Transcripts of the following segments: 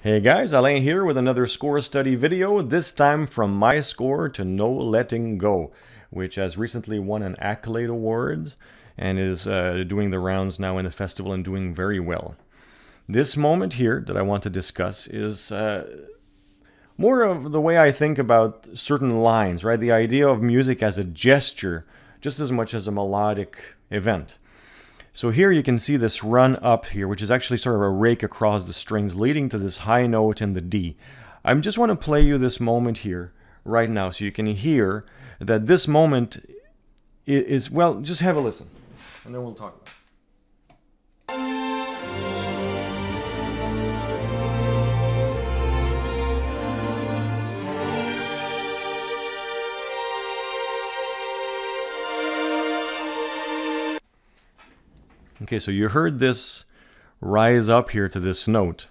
Hey guys, Alain here with another score study video, this time from my score to No Letting Go, which has recently won an Accolade Award and is doing the rounds now in the festival and doing very well. This moment here that I want to discuss is more of the way I think about certain lines, right? The idea of music as a gesture, just as much as a melodic event. So here you can see this run up here, which is actually sort of a rake across the strings, leading to this high note in the D. I just want to play you this moment here right now so you can hear that this moment is, well, just have a listen, and then we'll talk about it. Okay, so you heard this rise up here to this note.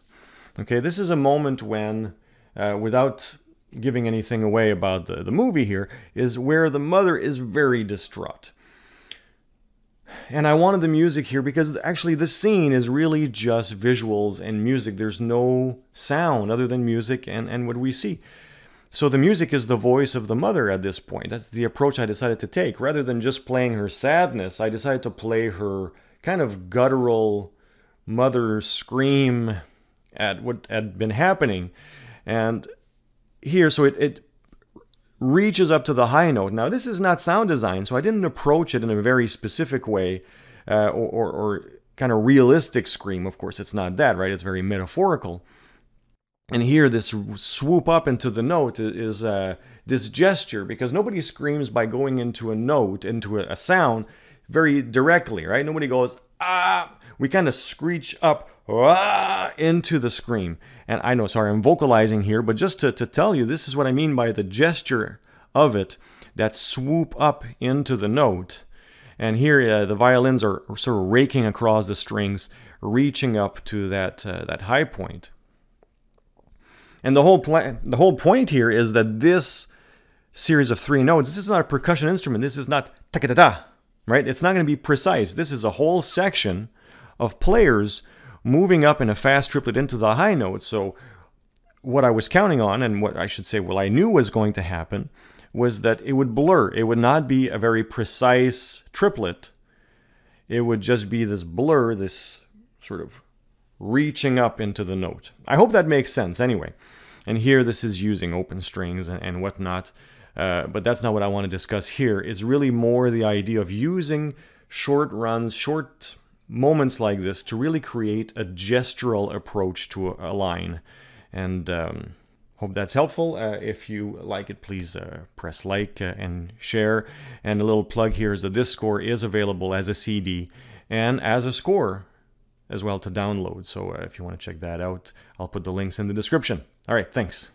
Okay, this is a moment when, without giving anything away about the movie here, is where the mother is very distraught. And I wanted the music here because actually this scene is really just visuals and music. There's no sound other than music and what we see. So the music is the voice of the mother at this point. That's the approach I decided to take. Rather than just playing her sadness, I decided to play her kind of guttural mother scream at what had been happening. And here, so it reaches up to the high note. Now, this is not sound design, so I didn't approach it in a very specific way or kind of realistic scream. Of course, it's not that, right? It's very metaphorical. And here, this swoop up into the note is this gesture, because nobody screams by going into a note, into a sound, very directly, right? Nobody goes, ah! We kind of screech up, ah, into the scream. And I know, sorry, I'm vocalizing here, but just to tell you, this is what I mean by the gesture of it, that swoop up into the note. And here, the violins are sort of raking across the strings, reaching up to that high point. And the whole point here is that this series of three notes, this is not a percussion instrument. This is not ta-ka-ta-ta. Right? It's not going to be precise. This is a whole section of players moving up in a fast triplet into the high note. So what I was counting on, and what I should say, what I knew was going to happen, was that it would blur. It would not be a very precise triplet. It would just be this blur, this sort of reaching up into the note. I hope that makes sense anyway. And here this is using open strings and whatnot. But that's not what I want to discuss here. It's really more the idea of using short runs, short moments like this to really create a gestural approach to a line. And hope that's helpful. If you like it, please press like and share. And a little plug here is that this score is available as a CD and as a score as well to download. So if you want to check that out, I'll put the links in the description. All right, thanks.